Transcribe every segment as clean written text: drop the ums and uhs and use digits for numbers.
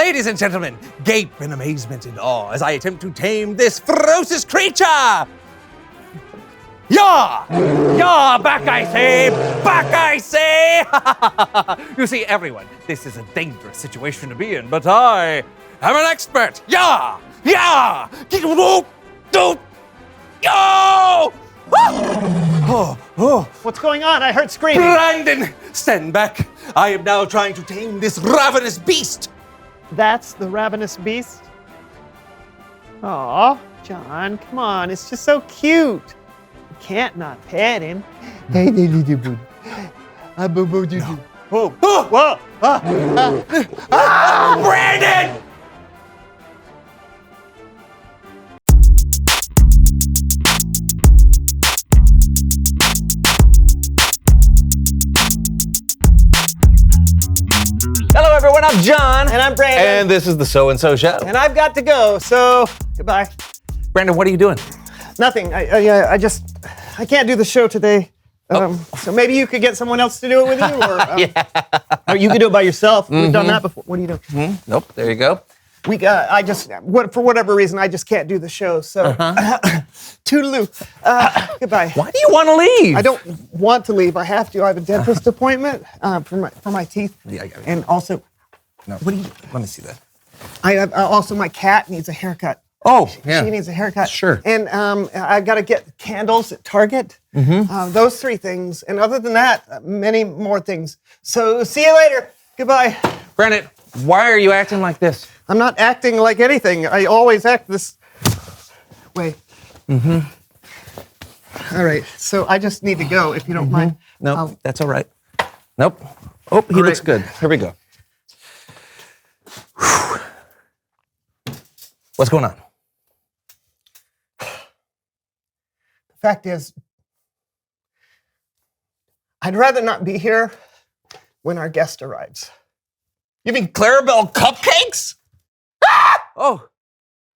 Ladies and gentlemen, gape in amazement and awe as I attempt to tame this ferocious creature! Yah! Yah! Back I say! Back I say! You see, everyone, this is a dangerous situation to be in, but I am an expert! Yah! Yah! Yo! What's going on? I heard screaming. Brandon, stand back. I am now trying to tame this ravenous beast. That's the ravenous beast? Aw, John, come on. It's just so cute. You can't not pet him. Hey, little boo. Whoa, whoa, Brandon! Hello, everyone. I'm John. And I'm Brandon. And this is the So and So Show. And I've got to go, so goodbye. Brandon, what are you doing? Nothing. I can't do the show today. So maybe you could get someone else to do it with you, or, or you could do it by yourself. We've done that before. What are you doing? Nope. There you go. For whatever reason, I just can't do the show. So, toodaloo. Goodbye. Why do you want to leave? I don't want to leave. I have to. I have a dentist appointment for my teeth. Yeah, I got it. And also, No. What do you? Let me see that. I have, also my cat needs a haircut. Oh, yeah. She needs a haircut. Sure. And I got to get candles at Target. Those three things. And other than that, many more things. So see you later. Goodbye. Brandon, why are you acting like this? I'm not acting like anything. I always act this way. All right. So I just need to go, if you don't mind. No, that's all right. Nope. Oh, he looks good. Here we go. What's going on? The fact is, I'd rather not be here when our guest arrives. You mean Clarabelle Cupcakes? Ah! Oh,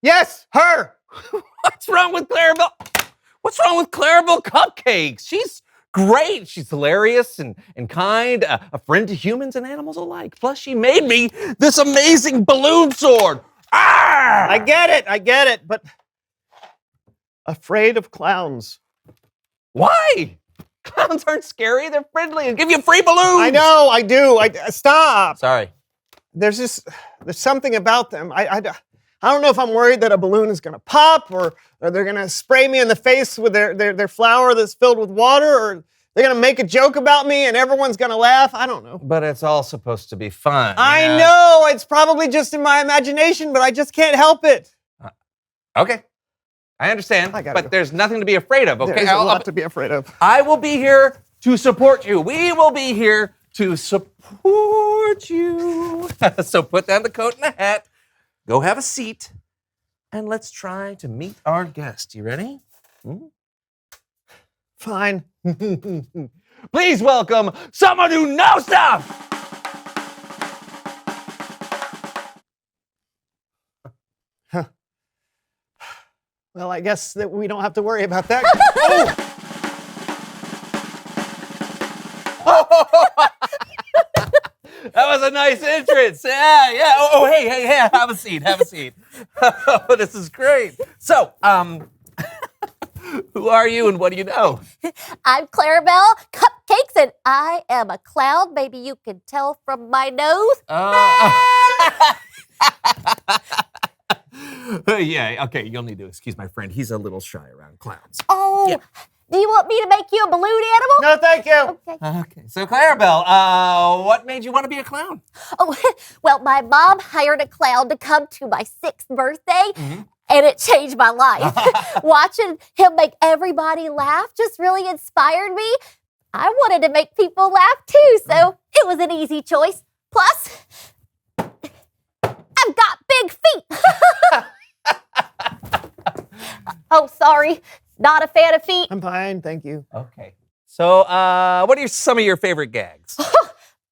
Yes, her. what's wrong with Clarabelle? What's wrong with Clarabelle Cupcakes? She's great. She's hilarious and kind, a friend to humans and animals alike. Plus, she made me this amazing balloon sword. Ah! I get it, but afraid of clowns. Why? Clowns aren't scary. They're friendly and give you free balloons. I know, I do. Stop. Sorry. There's something about them. I don't know if I'm worried that a balloon is going to pop or they're going to spray me in the face with their flour that's filled with water, or they're going to make a joke about me and everyone's going to laugh. I don't know. But it's all supposed to be fun. I know. It's probably just in my imagination, but I just can't help it. Okay. I understand. I gotta But go. there's nothing to be afraid of, okay? There's a lot to be afraid of. I will be here to support you. We will be here to support you. So put down the coat and the hat, go have a seat, and let's try to meet our guest. You ready? Fine. Please welcome someone who knows stuff. Well, I guess that we don't have to worry about that. That was a nice entrance. Yeah. Oh, hey, have a seat. Oh, this is great. So, who are you and what do you know? I'm Clarabelle Cupcakes, and I am a clown. Maybe you can tell from my nose. Yeah, okay, you'll need to excuse my friend. He's a little shy around clowns. Oh, Yeah. Do you want me to make you a balloon animal? No, thank you. Okay. Okay, so Clarabelle, what made you want to be a clown? Oh, well, my mom hired a clown to come to my 6th birthday, and it changed my life. Watching him make everybody laugh just really inspired me. I wanted to make people laugh too, so it was an easy choice. Plus, I've got big feet. Oh, sorry. Not a fan of feet. I'm fine, thank you. Okay. So, what are some of your favorite gags?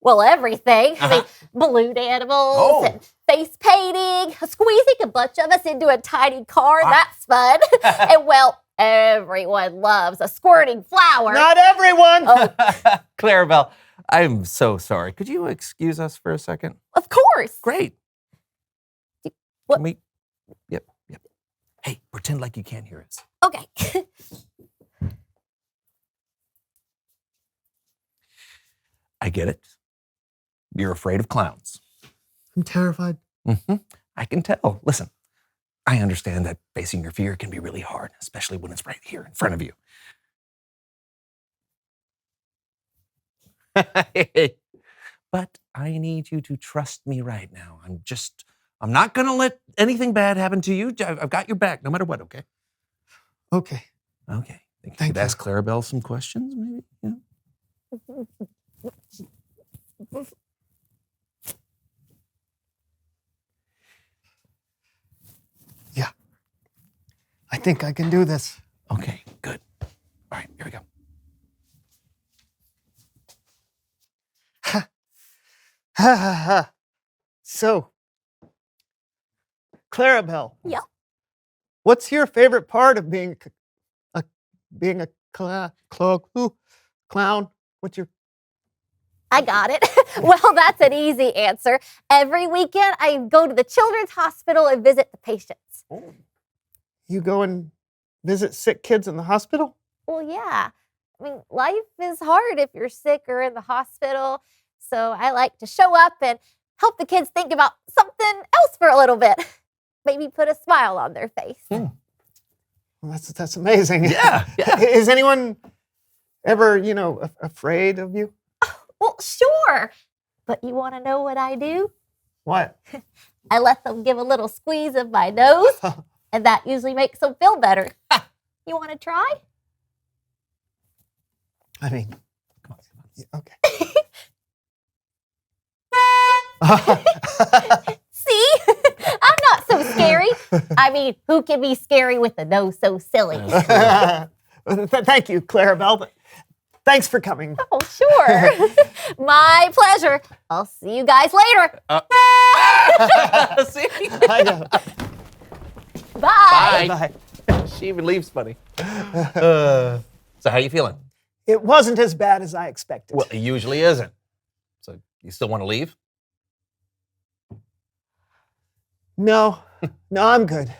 Well, everything. I mean, balloon animals and face painting, squeezing a bunch of us into a tiny car. That's fun. And, well, everyone loves a squirting flower. Not everyone. Clarabelle, I'm so sorry. Could you excuse us for a second? Of course. Great. What? Can we? Yep. Hey, pretend like you can't hear us. Okay. I get it. You're afraid of clowns. I'm terrified. I can tell. Listen, I understand that facing your fear can be really hard, especially when it's right here in front of you. But I need you to trust me right now. I'm not going to let anything bad happen to you. I've got your back no matter what, okay? Okay. Okay. Think you Thank could you. ask Clarabelle some questions, maybe? Yeah. Yeah. I think I can do this. Okay, good. All right, here we go. Ha ha ha. So, Clarabelle. Yeah. What's your favorite part of being a clown? What's your I got it. Well, that's an easy answer. Every weekend, I go to the children's hospital and visit the patients. You go and visit sick kids in the hospital? Well, yeah. I mean, life is hard if you're sick or in the hospital. So I like to show up and help the kids think about something else for a little bit. Maybe put a smile on their face. Well, that's amazing. Yeah. Is anyone ever, afraid of you? Well, sure. But you want to know what I do? What? I let them give a little squeeze of my nose, and that usually makes them feel better. You want to try? I mean, Come on. yeah, okay. See? I'm not so scary. I mean, who can be scary with a nose so silly? Thank you, Clarabelle. Thanks for coming. Oh, sure. My pleasure. I'll see you guys later. See? I know. Bye. Bye. She even leaves funny. So how you feeling? It wasn't as bad as I expected. Well, it usually isn't. So you still want to leave? No, I'm good.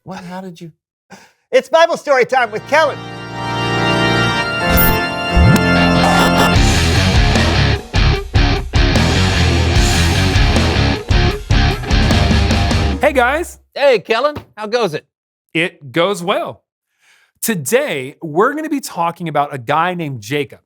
What? How did you? It's Bible story time with Kellen. Hey guys, Hey, Kellen, how goes it? it goes well. Today, we're going to be talking about a guy named Jacob.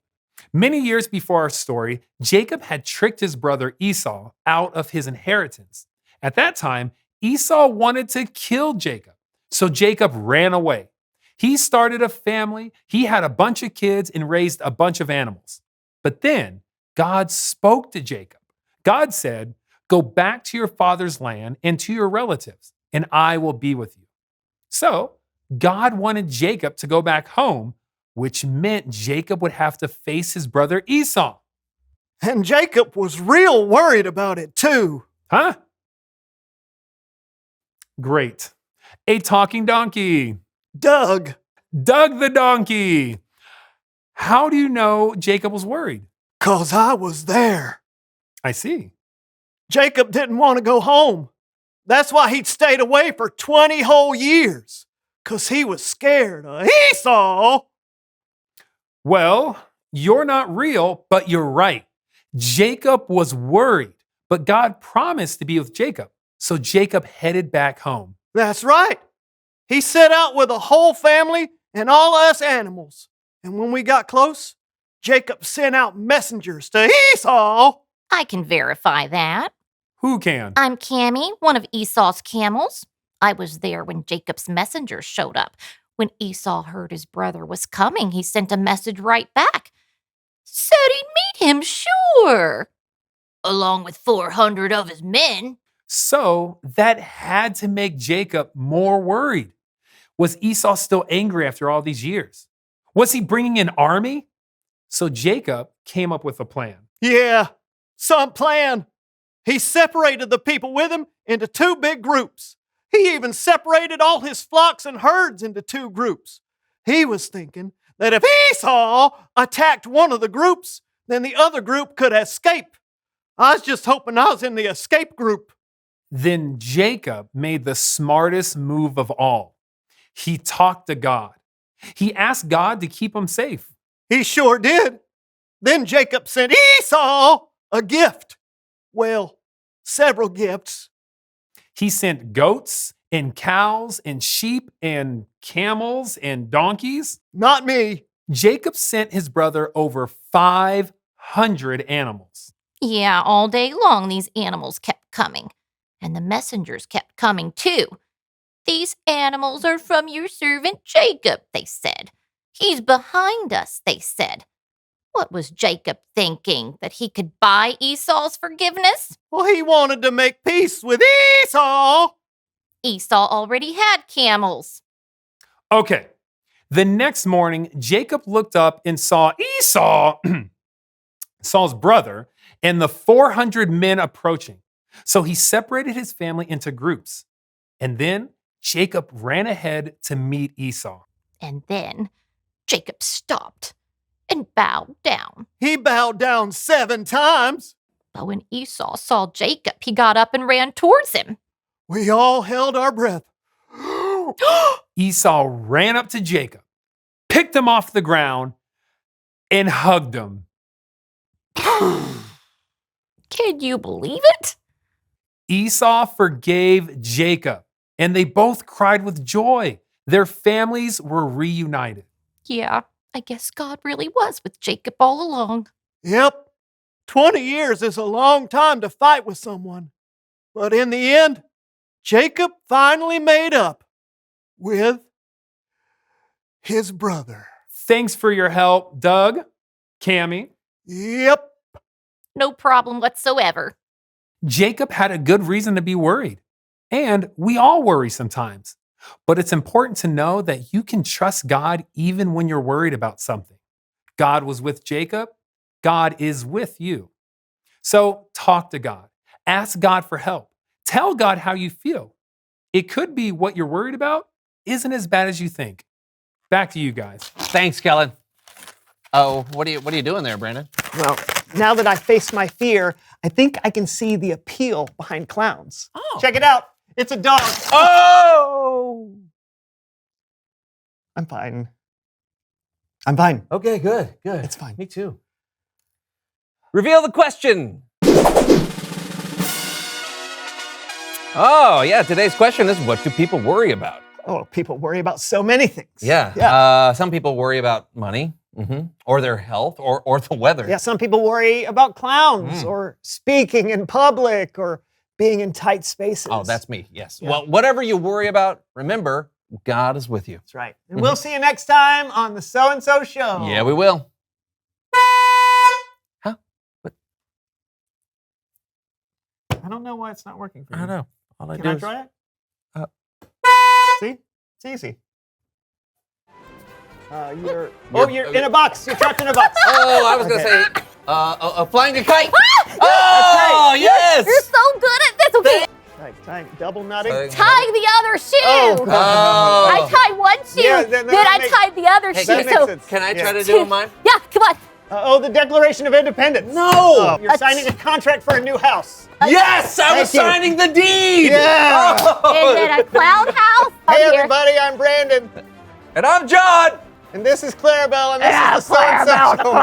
Many years before our story, Jacob had tricked his brother Esau out of his inheritance. At that time, Esau wanted to kill Jacob, so Jacob ran away. He started a family, he had a bunch of kids, and raised a bunch of animals. But then, God spoke to Jacob. God said, "Go back to your father's land and to your relatives, and I will be with you." So, God wanted Jacob to go back home, which meant Jacob would have to face his brother Esau. And Jacob was real worried about it too. Huh? Great. A talking donkey. Doug. Doug the donkey. How do you know Jacob was worried? 'Cause I was there. I see. Jacob didn't want to go home. That's why he'd stayed away for 20 whole years. 'Cause he was scared of Esau. Well, you're not real, but you're right. Jacob was worried, but God promised to be with Jacob. So Jacob headed back home. That's right. He set out with a whole family and all us animals. And when we got close, Jacob sent out messengers to Esau. I can verify that. Who can? I'm Cammy, one of Esau's camels. I was there when Jacob's messengers showed up. When Esau heard his brother was coming, he sent a message right back. Said he'd meet him, sure, along with 400 of his men. So that had to make Jacob more worried. Was Esau still angry after all these years? Was he bringing an army? So Jacob came up with a plan. Yeah, some plan. He separated the people with him into two big groups. He even separated all his flocks and herds into two groups. He was thinking that if Esau attacked one of the groups, then the other group could escape. I was just hoping I was in the escape group. Then Jacob made the smartest move of all. He talked to God. He asked God to keep him safe. He sure did. Then Jacob sent Esau a gift. Well, several gifts. He sent goats and cows and sheep and camels and donkeys. Not me. Jacob sent his brother over 500 animals. Yeah, all day long these animals kept coming. And the messengers kept coming too. These animals are from your servant Jacob, they said. He's behind us, they said. What was Jacob thinking? That he could buy Esau's forgiveness? Well, he wanted to make peace with Esau. Esau already had camels. Okay, the next morning, Jacob looked up and saw Esau, Saul's brother, and the 400 men approaching. So he separated his family into groups. And then Jacob ran ahead to meet Esau. And then Jacob stopped and bowed down. He bowed down 7 times. But when Esau saw Jacob, he got up and ran towards him. We all held our breath. Esau ran up to Jacob, picked him off the ground, and hugged him. Can you believe it? Esau forgave Jacob, and they both cried with joy. Their families were reunited. Yeah, I guess God really was with Jacob all along. Yep. 20 years is a long time to fight with someone. But in the end, Jacob finally made up with his brother. Thanks for your help, Doug, Cammie. Yep. No problem whatsoever. Jacob had a good reason to be worried. And we all worry sometimes. But it's important to know that you can trust God even when you're worried about something. God was with Jacob. God is with you. So talk to God. Ask God for help. Tell God how you feel. It could be what you're worried about isn't as bad as you think. Back to you guys. Thanks, Kellen. Oh, what are you doing there, Brandon? Well, now that I face my fear, I think I can see the appeal behind clowns. Oh. Check it out. It's a dog. Oh! I'm fine. I'm fine. Okay, good. It's fine. Me too. Reveal the question. Oh, yeah, today's question is, what do people worry about? Oh, people worry about so many things. Yeah. Some people worry about money, or their health, or the weather. Yeah, some people worry about clowns or speaking in public or being in tight spaces. Oh, that's me, yes. Yeah. Well, whatever you worry about, remember, God is with you. That's right. And we'll see you next time on the So-and-So Show. Yeah, we will. Huh? What? I don't know why it's not working for you. I don't know. All I Can do I is... try it? See? It's easy. You're in a box. You're trapped in a box. Oh, I was going to say, flying a kite. Oh, right. yes. You're so good at this. Okay, Right, double nutting. tie the other shoe. Oh. I tied one shoe, Yeah, then that I makes- tied the other Hey, shoe. that makes So, sense. Can I try Yeah. to do mine? yeah, come on. The Declaration of Independence. No. Oh, you're signing a contract for a new house. Yes, I was Thank you. signing the deed. Yeah. Oh. And then a clown house. Hey, Up here. everybody, I'm Brandon. And I'm John. And this is Clarabelle, and this is the So-and-So Show.